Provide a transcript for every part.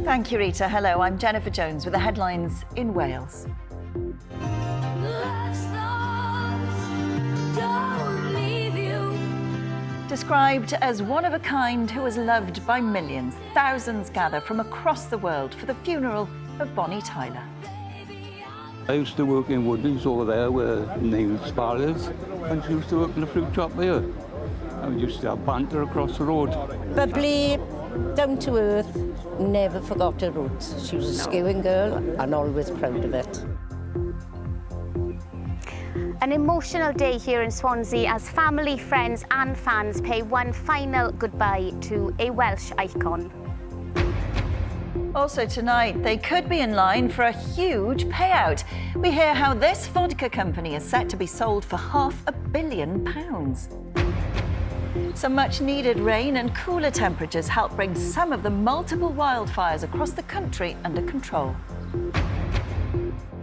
Thank you, Rita. Hello, I'm Jennifer Jones with the headlines in Wales. Described as one of a kind who was loved by millions, thousands gather from across the world for the funeral of Bonnie Tyler. I used to work in Woodies over there where Neil Sparrows, and she used to work in the fruit shop there. And we used to have banter across the road. Bubbly, down to earth, never forgot her roots. She was a skewing girl and always proud of it. An emotional day here in Swansea as family, friends and fans pay one final goodbye to a Welsh icon. Also tonight, they could be in line for a huge payout. We hear how this vodka company is set to be sold for £500 million. Some much-needed rain and cooler temperatures help bring some of the multiple wildfires across the country under control.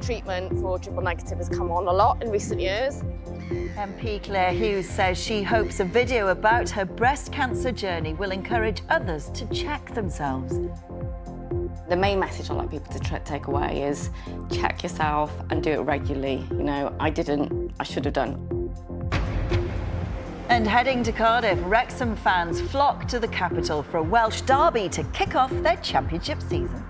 Treatment for triple negative has come on a lot in recent years. MP Claire Hughes says she hopes a video about her breast cancer journey will encourage others to check themselves. The main message I'd like people to take away is check yourself and do it regularly. You know, I didn't, I should have done. And heading to Cardiff, Wrexham fans flock to the capital for a Welsh derby to kick off their championship season.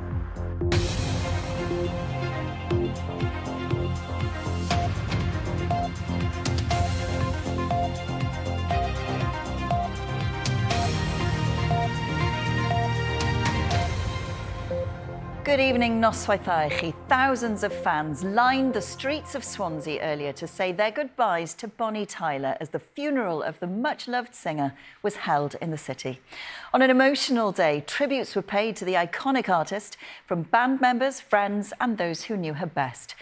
Good evening, noswaith chi. Thousands of fans lined the streets of Swansea earlier to say their goodbyes to Bonnie Tyler as the funeral of the much-loved singer was held in the city. On an emotional day, tributes were paid to the iconic artist from band members, friends and those who knew her best.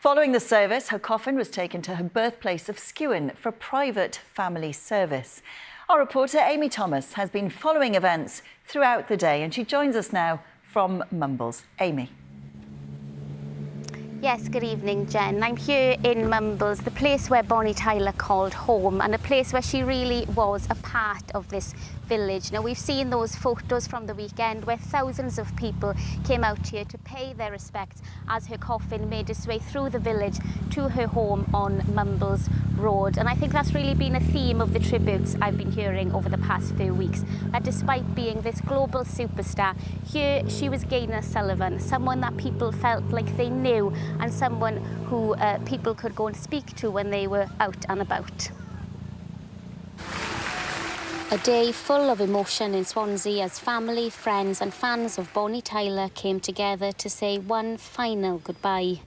Following the service, her coffin was taken to her birthplace of Skewen for private family service. Our reporter Amy Thomas has been following events throughout the day and she joins us now from Mumbles. Amy. Yes, good evening, Jen. I'm here in Mumbles, the place where Bonnie Tyler called home and a place where she really was a part of this village. Now, we've seen those photos from the weekend where thousands of people came out here to pay their respects as her coffin made its way through the village to her home on Mumbles Road. And I think that's really been a theme of the tributes I've been hearing over the past few weeks, that despite being this global superstar, here she was Gaynor Sullivan, someone that people felt like they knew and someone who people could go and speak to when they were out and about. A day full of emotion in Swansea as family, friends and fans of Bonnie Tyler came together to say one final goodbye.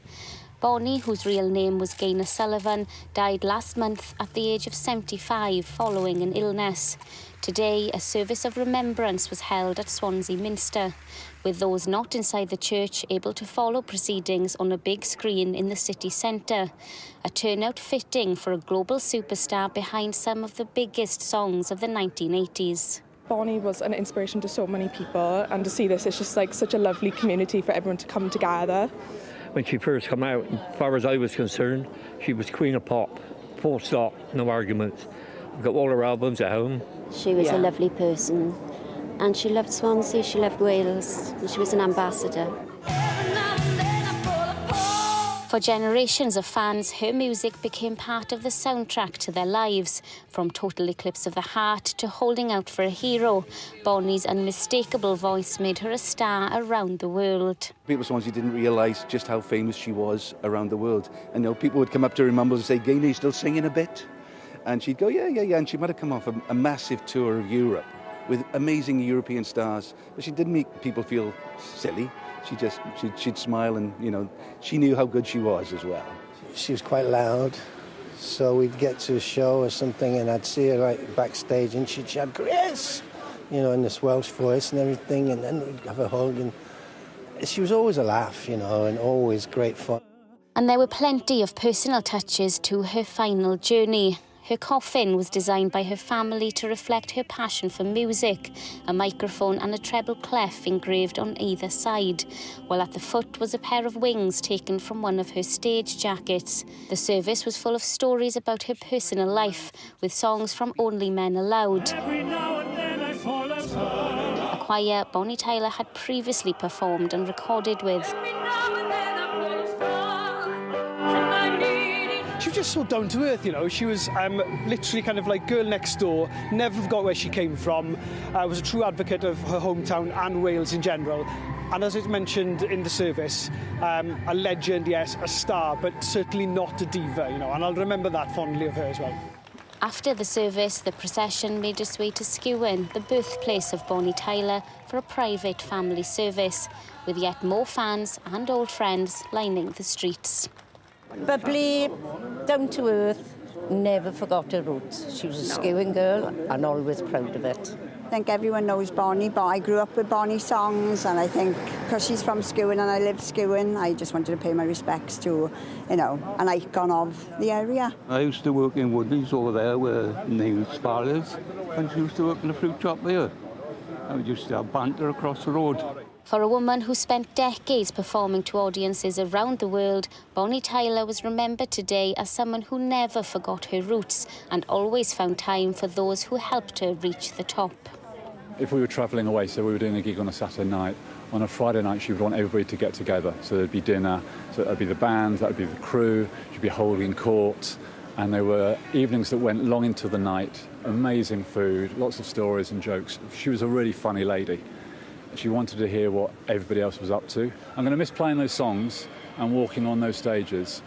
Bonnie, whose real name was Gaynor Sullivan, died last month at the age of 75 following an illness. Today, a service of remembrance was held at Swansea Minster, with those not inside the church able to follow proceedings on a big screen in the city centre. A turnout fitting for a global superstar behind some of the biggest songs of the 1980s. Bonnie was an inspiration to so many people, and to see this, it's just like such a lovely community for everyone to come together. When she first came out, as far as I was concerned, she was queen of pop, full stop, no arguments. I've got all her albums at home. She was a lovely person, and she loved Swansea, she loved Wales, and she was an ambassador. For generations of fans, her music became part of the soundtrack to their lives. From Total Eclipse of the Heart to Holding Out for a Hero, Bonnie's unmistakable voice made her a star around the world. People of Swansea didn't realise just how famous she was around the world. And you know, people would come up to her in Mumbles and say, "Gaynor, you still singing a bit?" And she'd go, yeah. And she might have come off a massive tour of Europe with amazing European stars. But she didn't make people feel silly. She'd smile and, you know, she knew how good she was as well. She was quite loud, so we'd get to a show or something and I'd see her right backstage and she'd shout, "Grace!" you know, in this Welsh voice and everything, and then we'd have a hug. And she was always a laugh, you know, and always great fun. And there were plenty of personal touches to her final journey. Her coffin was designed by her family to reflect her passion for music, a microphone and a treble clef engraved on either side, while at the foot was a pair of wings taken from one of her stage jackets. The service was full of stories about her personal life, with songs from Only Men Allowed. A choir Bonnie Tyler had previously performed and recorded with. She was just so down to earth, you know. She was literally kind of like girl next door, never forgot where she came from, was a true advocate of her hometown and Wales in general. And as I mentioned in the service, a legend, yes, a star, but certainly not a diva, you know, and I'll remember that fondly of her as well. After the service, the procession made its way to Skewen, the birthplace of Bonnie Tyler, for a private family service, with yet more fans and old friends lining the streets. Bubbly, down to earth, never forgot her roots. She was a Skewen girl and always proud of it. I think everyone knows Bonnie, but I grew up with Bonnie songs, and I think because she's from Skewen and I lived Skewen, I just wanted to pay my respects to, you know, an icon of the area. I used to work in Woodies over there where Neil Sparrows, and she used to work in a fruit shop there. And we used to have banter across the road. For a woman who spent decades performing to audiences around the world, Bonnie Tyler was remembered today as someone who never forgot her roots and always found time for those who helped her reach the top. If we were travelling away, so we were doing a gig on a Saturday night, on a Friday night she would want everybody to get together. So there'd be dinner, so that'd be the band, that'd be the crew, she'd be holding court, and there were evenings that went long into the night, amazing food, lots of stories and jokes. She was a really funny lady. She wanted to hear what everybody else was up to. I'm going to miss playing those songs and walking on those stages.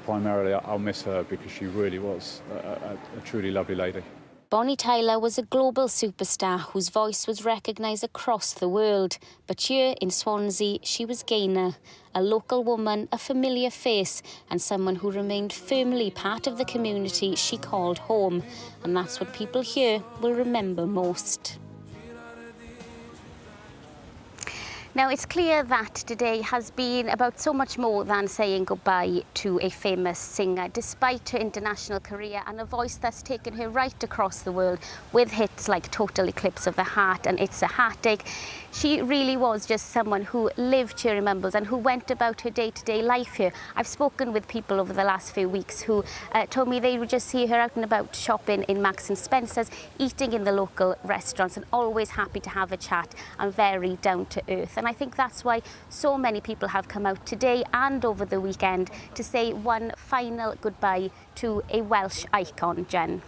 Primarily, I'll miss her because she really was a truly lovely lady. Bonnie Tyler was a global superstar whose voice was recognised across the world. But here in Swansea, she was Gaynor, a local woman, a familiar face, and someone who remained firmly part of the community she called home. And that's what people here will remember most. Now, it's clear that today has been about so much more than saying goodbye to a famous singer. Despite her international career and a voice that's taken her right across the world with hits like Total Eclipse of the Heart and It's a Heartache, she really was just someone who lived here in Mumbles and who went about her day-to-day life here. I've spoken with people over the last few weeks who told me they would just see her out and about shopping in Marks and Spencer's, eating in the local restaurants, and always happy to have a chat and very down to earth. And I think that's why so many people have come out today and over the weekend to say one final goodbye to a Welsh icon, Jen.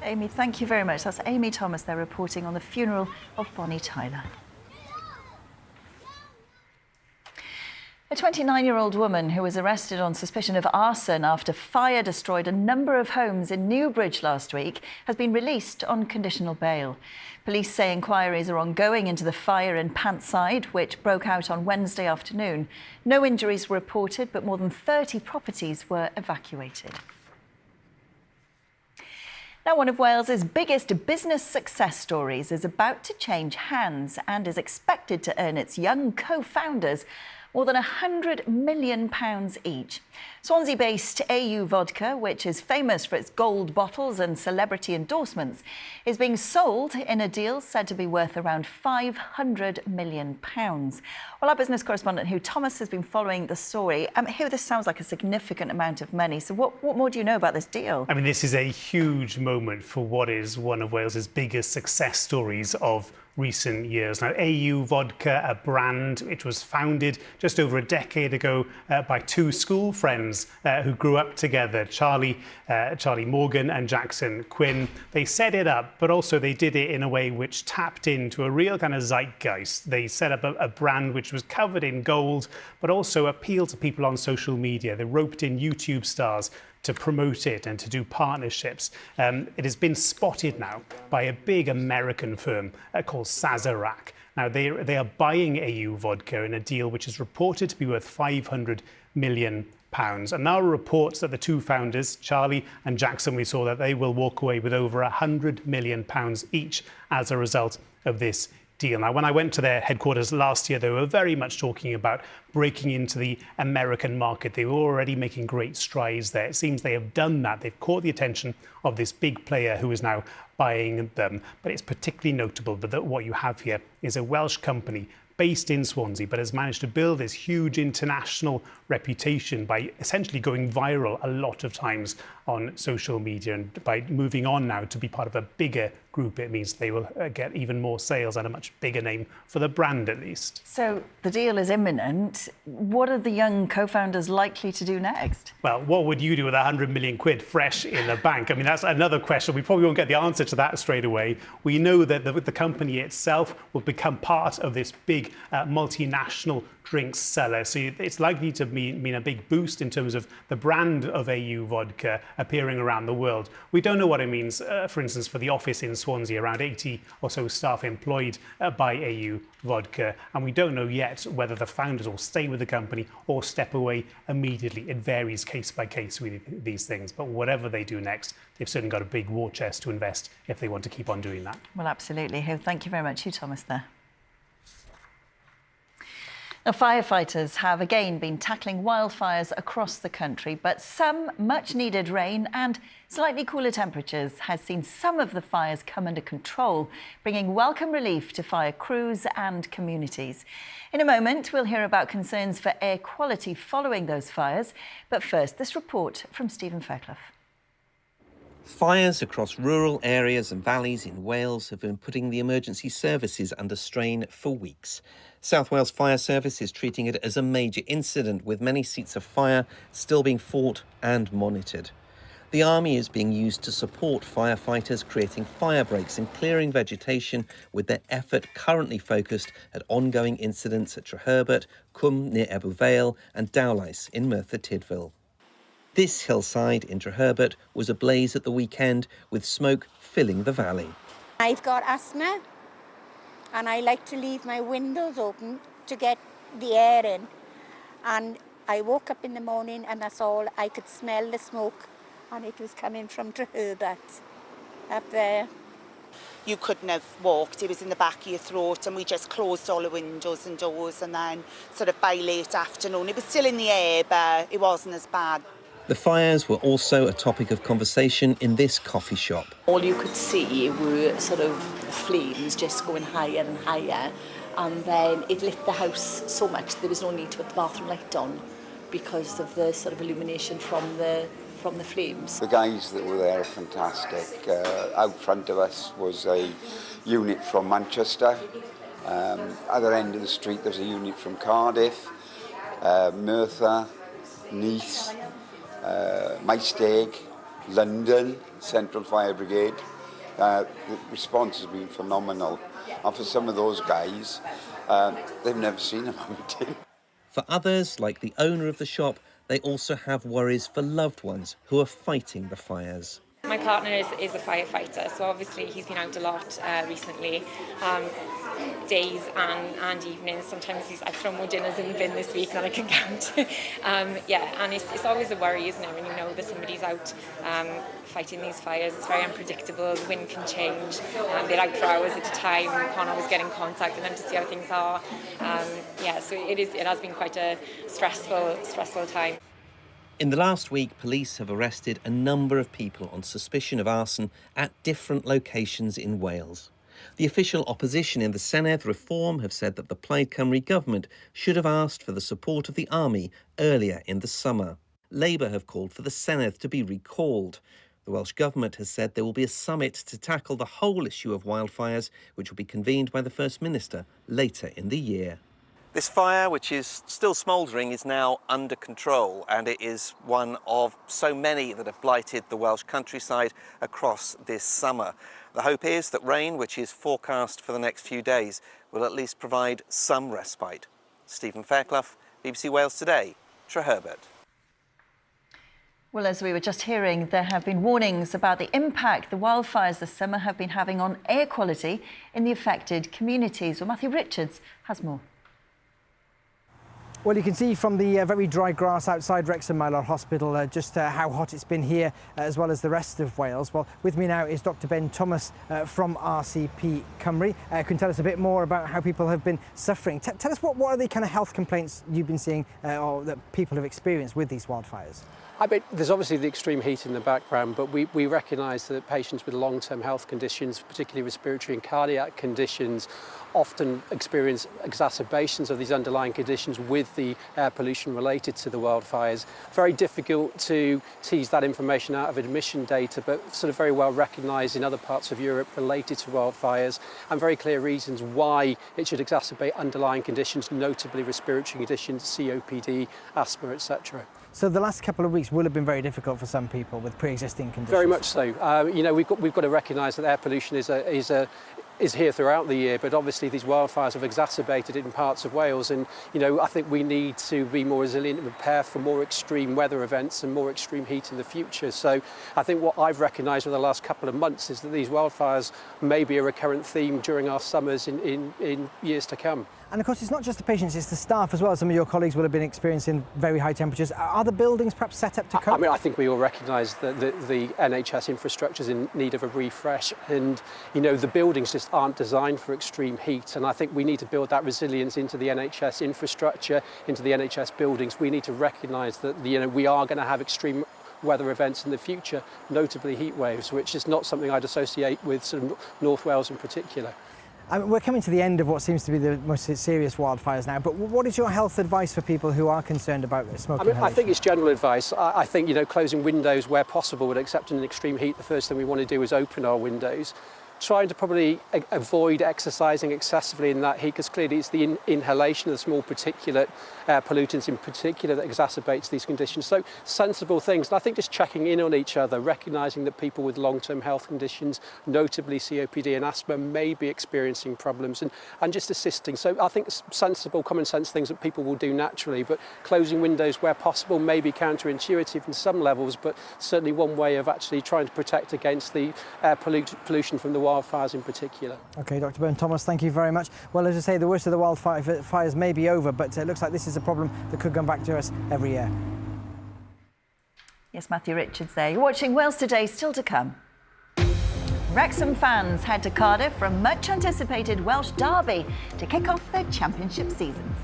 Amy, thank you very much. That's Amy Thomas there reporting on the funeral of Bonnie Tyler. A 29-year-old woman who was arrested on suspicion of arson after fire destroyed a number of homes in Newbridge last week has been released on conditional bail. Police say inquiries are ongoing into the fire in Pantside, which broke out on Wednesday afternoon. No injuries were reported, but more than 30 properties were evacuated. Now, one of Wales's biggest business success stories is about to change hands and is expected to earn its young co-founders more than £100 million each. Swansea-based AU Vodka, which is famous for its gold bottles and celebrity endorsements, is being sold in a deal said to be worth around £500 million. Well, our business correspondent Hugh Thomas has been following the story. Hugh, this sounds like a significant amount of money. So what more do you know about this deal? I mean, this is a huge moment for what is one of Wales's biggest success stories of recent years. Now, AU Vodka, a brand which was founded just over a decade ago by two school friends who grew up together, Charlie Morgan and Jackson Quinn. They set it up, but also they did it in a way which tapped into a real kind of zeitgeist. They set up a brand which was covered in gold, but also appealed to people on social media. They roped in YouTube stars to promote it and to do partnerships. It has been spotted now by a big American firm called Sazerac. Now, they are buying AU Vodka in a deal which is reported to be worth £500 million. And now reports that the two founders, Charlie and Jackson, we saw that they will walk away with over £100 million each as a result of this deal. Now, when I went to their headquarters last year, they were very much talking about breaking into the American market. They were already making great strides there. It seems they have done that. They've caught the attention of this big player who is now buying them. But it's particularly notable that what you have here is a Welsh company based in Swansea, but has managed to build this huge international reputation by essentially going viral a lot of times on social media and by moving on now to be part of a bigger group, it means they will get even more sales and a much bigger name for the brand, at least. So the deal is imminent. What are the young co-founders likely to do next? Well, what would you do with 100 million quid fresh in the bank? I mean, that's another question. We probably won't get the answer to that straight away. We know that the company itself will become part of this big multinational drinks seller. So it's likely to mean a big boost in terms of the brand of AU vodka appearing around the world. We don't know what it means, for instance, for the office in Swansea, around 80 or so staff employed by AU vodka. And we don't know yet whether the founders will stay with the company or step away immediately. It varies case by case with these things. But whatever they do next, they've certainly got a big war chest to invest if they want to keep on doing that. Well, absolutely. Thank you very much, Hugh Thomas there. Now, firefighters have again been tackling wildfires across the country, but some much-needed rain and slightly cooler temperatures has seen some of the fires come under control, bringing welcome relief to fire crews and communities. In a moment, we'll hear about concerns for air quality following those fires. But first, this report from Stephen Fairclough. Fires across rural areas and valleys in Wales have been putting the emergency services under strain for weeks. South Wales Fire Service is treating it as a major incident, with many seats of fire still being fought and monitored. The army is being used to support firefighters, creating fire breaks and clearing vegetation, with their effort currently focused at ongoing incidents at Treherbert, Cwm near Ebbw Vale and Dowlais in Merthyr Tydfil. This hillside in Treherbert was ablaze at the weekend, with smoke filling the valley. I've got asthma and I like to leave my windows open to get the air in. And I woke up in the morning and that's all. I could smell the smoke and it was coming from Treherbert up there. You couldn't have walked, it was in the back of your throat, and we just closed all the windows and doors, and then sort of by late afternoon, it was still in the air, but it wasn't as bad. The fires were also a topic of conversation in this coffee shop. All you could see were sort of flames just going higher and higher, and then it lit the house so much there was no need to put the bathroom light on because of the sort of illumination from the flames. The guys that were there are fantastic. Out front of us was a unit from Manchester. Other end of the street there's a unit from Cardiff, Merthyr, Nice, Maesteg, London, Central Fire Brigade. The response has been phenomenal. And for some of those guys, they've never seen a mountain. For others, like the owner of the shop, they also have worries for loved ones who are fighting the fires. My partner is a firefighter, so obviously he's been out a lot recently, days and evenings. Sometimes I've thrown more dinners in the bin this week than I can count. Yeah, and it's always a worry, isn't it, when you know that somebody's out fighting these fires. It's very unpredictable, the wind can change, they're out for hours at a time, you can't always get in contact with them to see how things are. Yeah, so it has been quite a stressful time. In the last week, police have arrested a number of people on suspicion of arson at different locations in Wales. The official opposition in the Senedd Reform have said that the Plaid Cymru government should have asked for the support of the army earlier in the summer. Labour have called for the Senedd to be recalled. The Welsh Government has said there will be a summit to tackle the whole issue of wildfires, which will be convened by the First Minister later in the year. This fire, which is still smouldering, is now under control, and it is one of so many that have blighted the Welsh countryside across this summer. The hope is that rain, which is forecast for the next few days, will at least provide some respite. Stephen Fairclough, BBC Wales Today, Treherbert. Well, as we were just hearing, there have been warnings about the impact the wildfires this summer have been having on air quality in the affected communities. Well, Matthew Richards has more. Well, you can see from the very dry grass outside Wrexham Mylor Hospital just how hot it's been here, as well as the rest of Wales. Well, with me now is Dr Ben Thomas from RCP Cymru. Can you tell us a bit more about how people have been suffering? Tell us what are the kind of health complaints you've been seeing or that people have experienced with these wildfires? I mean, there's obviously the extreme heat in the background, but we recognise that patients with long-term health conditions, particularly respiratory and cardiac conditions, often experience exacerbations of these underlying conditions with the air pollution related to the wildfires. Very difficult to tease that information out of admission data, but sort of very well recognised in other parts of Europe related to wildfires, and very clear reasons why it should exacerbate underlying conditions, notably respiratory conditions, COPD, asthma, etc. So the last couple of weeks will have been very difficult for some people with pre-existing conditions. Very much so. You know, we've got to recognise that air pollution is here throughout the year, but obviously these wildfires have exacerbated it in parts of Wales, and you know, I think we need to be more resilient and prepare for more extreme weather events and more extreme heat in the future. So I think what I've recognised over the last couple of months is that these wildfires may be a recurrent theme during our summers in years to come. And of course, it's not just the patients, it's the staff as well. Some of your colleagues will have been experiencing very high temperatures. Are the buildings perhaps set up to cope? I mean, I think we all recognise that the NHS infrastructure is in need of a refresh, and you know, the buildings just aren't designed for extreme heat, and I think we need to build that resilience into the NHS infrastructure, into the NHS buildings. We need to recognise that we are going to have extreme weather events in the future, notably heat waves, which is not something I'd associate with sort of North Wales in particular. I mean, we're coming to the end of what seems to be the most serious wildfires now, but what is your health advice for people who are concerned about smoke inhalation? I think it's general advice. I think, you know, closing windows where possible, but except in extreme heat, the first thing we want to do is open our windows. Trying to probably avoid exercising excessively in that heat, because clearly it's the inhalation of the small particulate pollutants in particular that exacerbates these conditions. So sensible things, and I think just checking in on each other, recognising that people with long-term health conditions, notably COPD and asthma, may be experiencing problems, and just assisting. So I think sensible, common sense things that people will do naturally, but closing windows where possible may be counterintuitive in some levels, but certainly one way of actually trying to protect against the air pollution from the wildfires in particular. OK, Dr. Byrne-Thomas, thank you very much. Well, as I say, the worst of the wildfires may be over, but it looks like this is a problem that could come back to us every year. Yes, Matthew Richards there. You're watching Wales Today, still to come. Wrexham fans head to Cardiff for a much anticipated Welsh derby to kick off their championship seasons.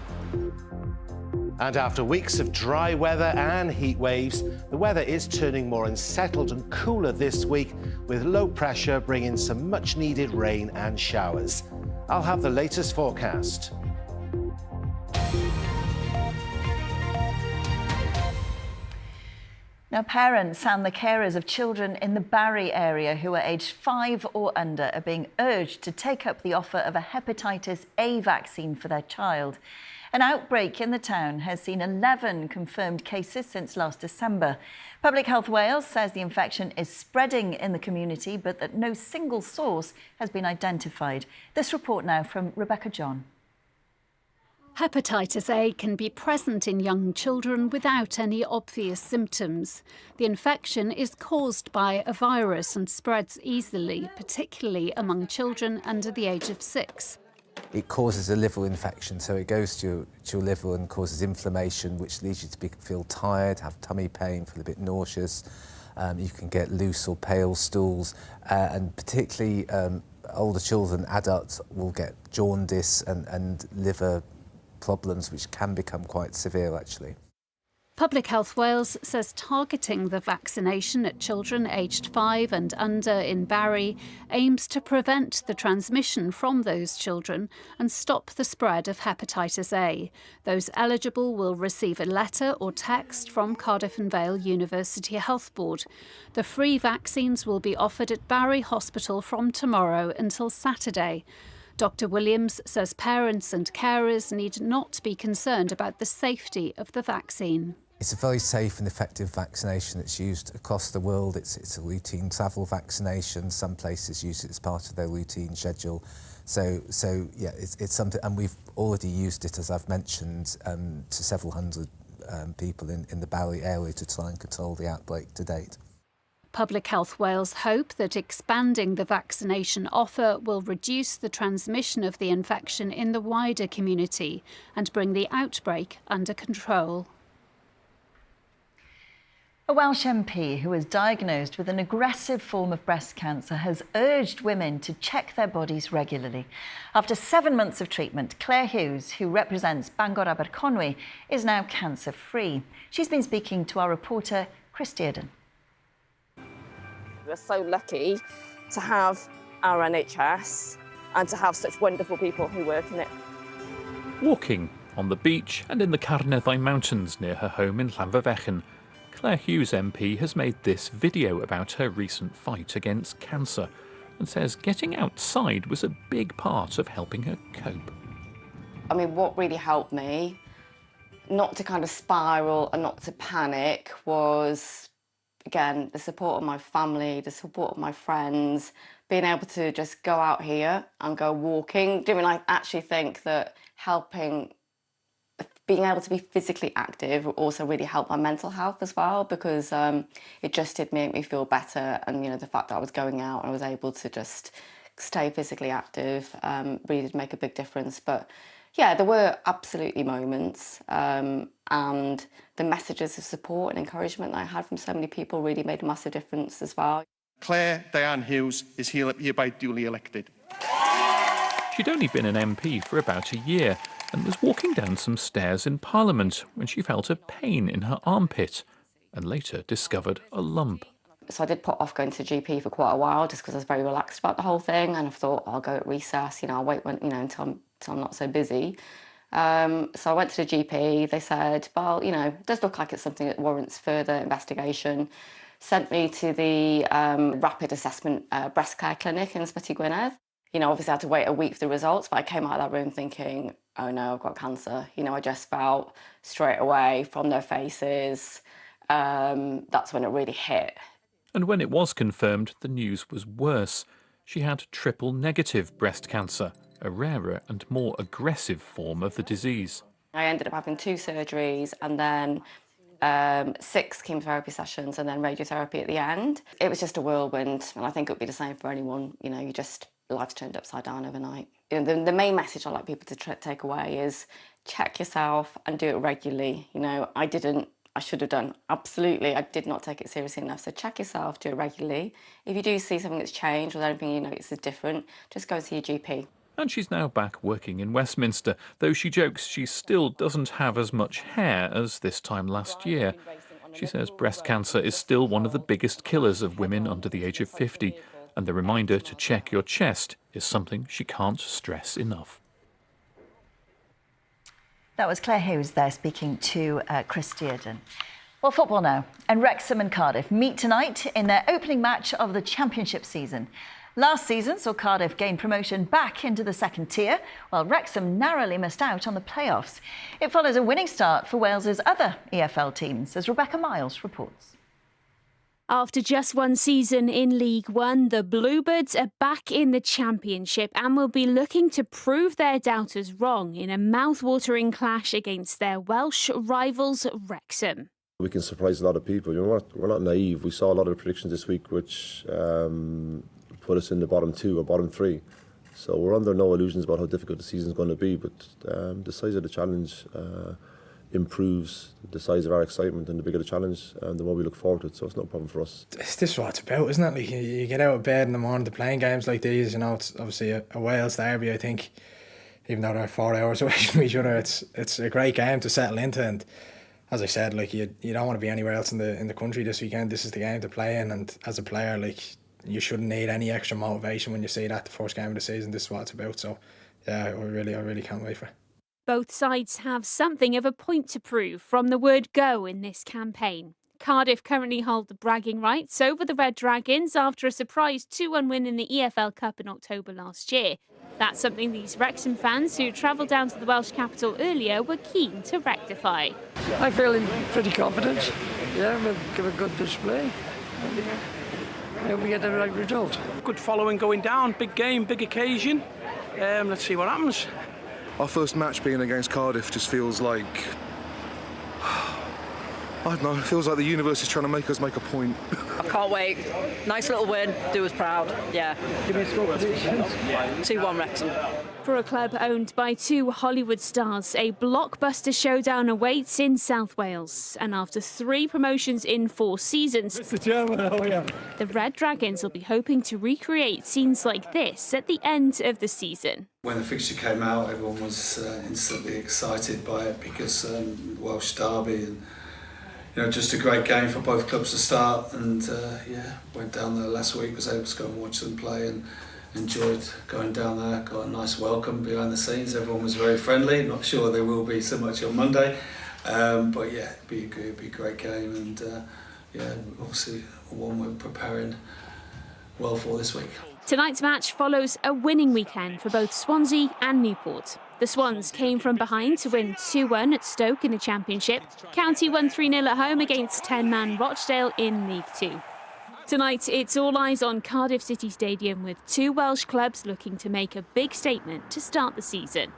And after weeks of dry weather and heat waves, the weather is turning more unsettled and cooler this week, with low pressure bringing some much-needed rain and showers. I'll have the latest forecast. Now, parents and the carers of children in the Barry area who are aged 5 or under are being urged to take up the offer of a Hepatitis A vaccine for their child. An outbreak in the town has seen 11 confirmed cases since last December. Public Health Wales says the infection is spreading in the community, but that no single source has been identified. This report now from Rebecca John. Hepatitis A can be present in young children without any obvious symptoms. The infection is caused by a virus and spreads easily, particularly among children under the age of 6. It causes a liver infection, so it goes to your liver and causes inflammation, which leads you to feel tired, have tummy pain, feel a bit nauseous. You can get loose or pale stools, and particularly older children, adults, will get jaundice and liver problems, which can become quite severe, actually. Public Health Wales says targeting the vaccination at children aged 5 and under in Barry aims to prevent the transmission from those children and stop the spread of hepatitis A. Those eligible will receive a letter or text from Cardiff and Vale University Health Board. The free vaccines will be offered at Barry Hospital from tomorrow until Saturday. Dr. Williams says parents and carers need not be concerned about the safety of the vaccine. It's a very safe and effective vaccination that's used across the world. It's a routine travel vaccination. Some places use it as part of their routine schedule. So yeah, it's something, and we've already used it, as I've mentioned, to several hundred people in the Barry area to try and control the outbreak to date. Public Health Wales hope that expanding the vaccination offer will reduce the transmission of the infection in the wider community and bring the outbreak under control. A Welsh MP who was diagnosed with an aggressive form of breast cancer has urged women to check their bodies regularly. After 7 months of treatment, Claire Hughes, who represents Bangor Aberconwy, is now cancer-free. She's been speaking to our reporter Chris Dearden. We're so lucky to have our NHS and to have such wonderful people who work in it. Walking on the beach and in the Carneddau Mountains near her home in Llanfyfechan, Claire Hughes MP has made this video about her recent fight against cancer and says getting outside was a big part of helping her cope. I mean, what really helped me not to kind of spiral and not to panic was, again, the support of my family, the support of my friends, being able to just go out here and go walking. I mean, I actually think that being able to be physically active also really helped my mental health as well, because it just did make me feel better. And, you know, the fact that I was going out and I was able to just stay physically active really did make a big difference. But yeah, there were absolutely moments, and the messages of support and encouragement that I had from so many people really made a massive difference as well. Claire Diane Hughes is hereby duly elected. She'd only been an MP for about a year and was walking down some stairs in Parliament when she felt a pain in her armpit and later discovered a lump. So I did put off going to the GP for quite a while just because I was very relaxed about the whole thing, and I thought, I'll go at recess, you know, I'll wait until I'm not so busy. So I went to the GP. They said, well, you know, it does look like it's something that warrants further investigation. Sent me to the rapid assessment breast care clinic in Ysbyty Gwynedd. You know, obviously I had to wait a week for the results, but I came out of that room thinking, oh no, I've got cancer. You know, I just felt straight away from their faces, that's when it really hit. And when it was confirmed, the news was worse. She had triple-negative breast cancer, a rarer and more aggressive form of the disease. I ended up having 2 surgeries and then 6 chemotherapy sessions and then radiotherapy at the end. It was just a whirlwind, and I think it would be the same for anyone. You know, life's turned upside down overnight. You know, the main message I'd like people to take away is check yourself and do it regularly. You know, I should have done. Absolutely, I did not take it seriously enough. So check yourself, do it regularly. If you do see something that's changed or anything you notice is different, just go see your GP. And she's now back working in Westminster, though she jokes she still doesn't have as much hair as this time last year. She says breast cancer is still one of the biggest killers of women under the age of 50, and the reminder to check your chest is something she can't stress enough. That was Claire Hughes there speaking to Chris Dearden. Well, football now. And Wrexham and Cardiff meet tonight in their opening match of the Championship season. Last season saw Cardiff gain promotion back into the second tier, while Wrexham narrowly missed out on the playoffs. It follows a winning start for Wales's other EFL teams, as Rebecca Miles reports. After just one season in League One, the Bluebirds are back in the Championship and will be looking to prove their doubters wrong in a mouth-watering clash against their Welsh rivals Wrexham. We can surprise a lot of people. You know, we're not naive. We saw a lot of the predictions this week which put us in the bottom 2 or bottom 3. So we're under no illusions about how difficult the season's going to be, but the size of the challenge improves the size of our excitement, and the bigger the challenge, the more we look forward to it. So it's no problem for us. It's just what it's about, isn't it? Like you get out of bed in the morning to playing games like these. You know, it's obviously a Wales derby. I think, even though they're 4 hours away from each other, it's a great game to settle into. And as I said, like you don't want to be anywhere else in the country this weekend. This is the game to play in, and as a player, like you shouldn't need any extra motivation when you see that the first game of the season. This is what it's about. So yeah, I really can't wait for it. Both sides have something of a point to prove from the word go in this campaign. Cardiff currently hold the bragging rights over the Red Dragons after a surprise 2-1 win in the EFL Cup in October last year. That's something these Wrexham fans who travelled down to the Welsh capital earlier were keen to rectify. I'm feeling pretty confident. Yeah, we'll give a good display. I hope we get the right result. Good following going down, big game, big occasion. Let's see what happens. Our first match being against Cardiff just feels like, I don't know, it feels like the universe is trying to make us make a point. I can't wait. Nice little win, do us proud, yeah. Give me a score prediction. 2-1 Wrexham. For a club owned by 2 Hollywood stars, a blockbuster showdown awaits in South Wales. And after 3 promotions in 4 seasons, Mr. Chairman, how are you? The Red Dragons will be hoping to recreate scenes like this at the end of the season. When the fixture came out, everyone was instantly excited by it because Welsh derby, and just a great game for both clubs to start, and went down there last week, was able to go and watch them play and enjoyed going down there. Got a nice welcome behind the scenes. Everyone was very friendly. Not sure they will be so much on Monday, but yeah, it'd be a great game, and obviously one we're preparing well for this week. Tonight's match follows a winning weekend for both Swansea and Newport. The Swans came from behind to win 2-1 at Stoke in the Championship. County won 3-0 at home against 10-man Rochdale in League Two. Tonight, it's all eyes on Cardiff City Stadium, with two Welsh clubs looking to make a big statement to start the season.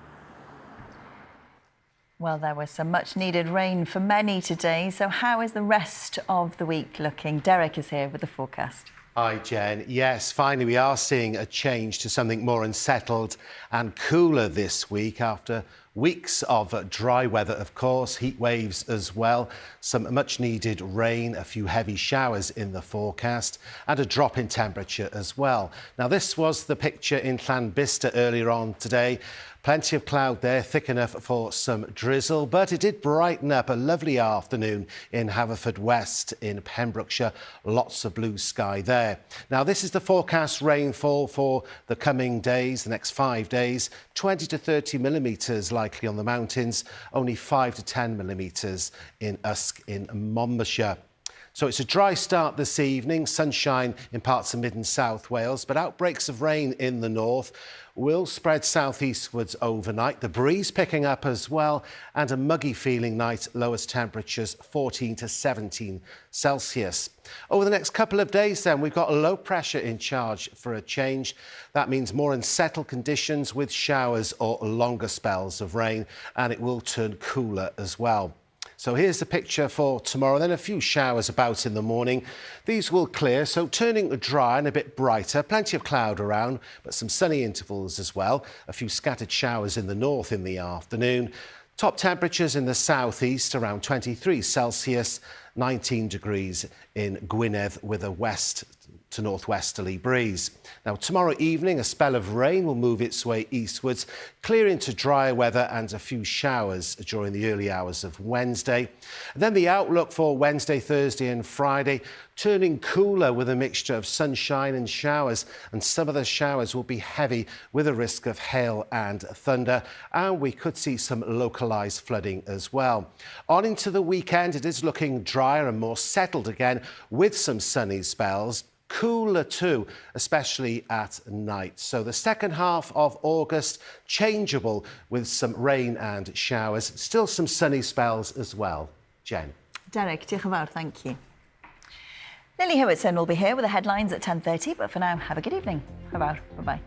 Well, there was some much-needed rain for many today, so how is the rest of the week looking? Derek is here with the forecast. Hi, Jen. Yes, finally we are seeing a change to something more unsettled and cooler this week after weeks of dry weather, of course, heat waves as well, some much needed rain, a few heavy showers in the forecast and a drop in temperature as well. Now, this was the picture in Llanbista earlier on today. Plenty of cloud there, thick enough for some drizzle, but it did brighten up. A lovely afternoon in Haverfordwest in Pembrokeshire. Lots of blue sky there. Now, this is the forecast rainfall for the coming days, the next 5 days. 20 to 30 millimetres likely on the mountains, only 5 to 10 millimetres in Usk in Monmouthshire. So it's a dry start this evening, sunshine in parts of mid and south Wales, but outbreaks of rain in the north will spread southeastwards overnight. The breeze picking up as well, and a muggy feeling night, lowest temperatures 14 to 17 Celsius. Over the next couple of days then, we've got low pressure in charge for a change. That means more unsettled conditions with showers or longer spells of rain, and it will turn cooler as well. So here's the picture for tomorrow, then a few showers about in the morning. These will clear, so turning dry and a bit brighter. Plenty of cloud around, but some sunny intervals as well. A few scattered showers in the north in the afternoon. Top temperatures in the southeast around 23 Celsius, 19 degrees in Gwynedd with a west to northwesterly breeze. Now, tomorrow evening, a spell of rain will move its way eastwards, clearing to drier weather and a few showers during the early hours of Wednesday. And then the outlook for Wednesday, Thursday and Friday, turning cooler with a mixture of sunshine and showers. And some of the showers will be heavy with a risk of hail and thunder. And we could see some localised flooding as well. On into the weekend, it is looking drier and more settled again with some sunny spells. Cooler too, especially at night. So the second half of August, changeable with some rain and showers. Still some sunny spells as well. Jen. Derek, diolch yn fawr, thank you. Lily Hewitson will be here with the headlines at 10:30, but for now, have a good evening. Bye-bye.